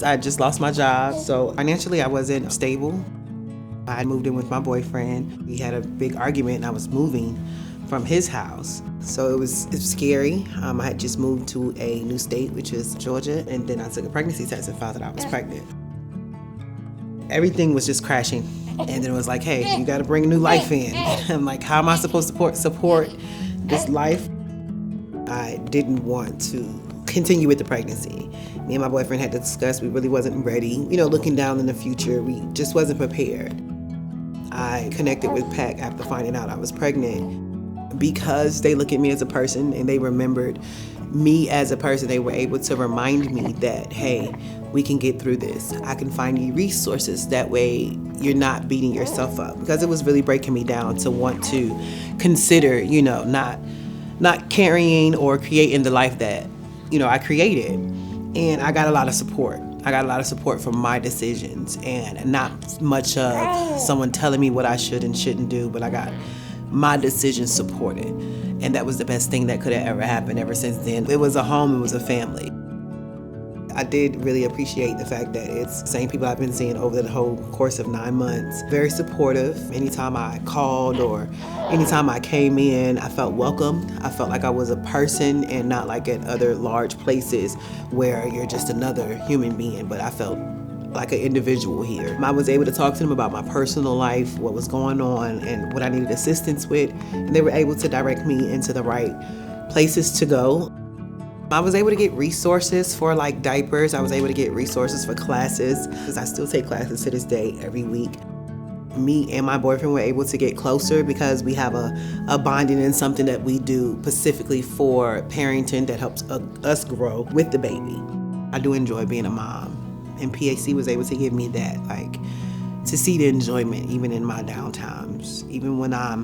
I just lost my job, so financially I wasn't stable. I moved in with my boyfriend. We had a big argument and I was moving from his house. So it was scary. I had just moved to a new state, which is Georgia, and then I took a pregnancy test and found that I was pregnant. Everything was just crashing. And then it was like, hey, you gotta bring new life in. I'm like, how am I supposed to support this life? I didn't want to continue with the pregnancy. Me and my boyfriend had to discuss, we really wasn't ready. Looking down in the future, we just wasn't prepared. I connected with PAC after finding out I was pregnant. Because they look at me as a person and they remembered me as a person, they were able to remind me that, hey, we can get through this. I can find you resources. That way you're not beating yourself up. Because it was really breaking me down to want to consider, not carrying or creating the life that, I created. And I got a lot of support. I got a lot of support from my decisions and not much of someone telling me what I should and shouldn't do, but I got my decisions supported. And that was the best thing that could have ever happened ever since then. It was a home, it was a family. I did really appreciate the fact that it's the same people I've been seeing over the whole course of 9 months. Very supportive. Anytime I called or anytime I came in, I felt welcomed. I felt like I was a person and not like at other large places where you're just another human being, but I felt like an individual here. I was able to talk to them about my personal life, what was going on, and what I needed assistance with, and they were able to direct me into the right places to go. I was able to get resources for like diapers. I was able to get resources for classes, because I still take classes to this day every week. Me and my boyfriend were able to get closer because we have a bonding and something that we do specifically for parenting that helps us grow with the baby. I do enjoy being a mom. And PAC was able to give me that, to see the enjoyment even in my downtimes. Even when I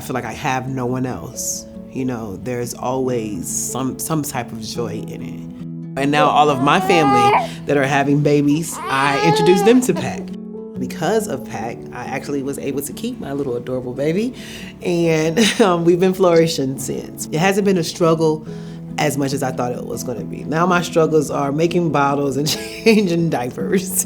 feel like I have no one else, there's always some type of joy in it. And now all of my family that are having babies, I introduced them to PAC. Because of PAC, I actually was able to keep my little adorable baby, and we've been flourishing since. It hasn't been a struggle as much as I thought it was going to be. Now my struggles are making bottles and changing diapers.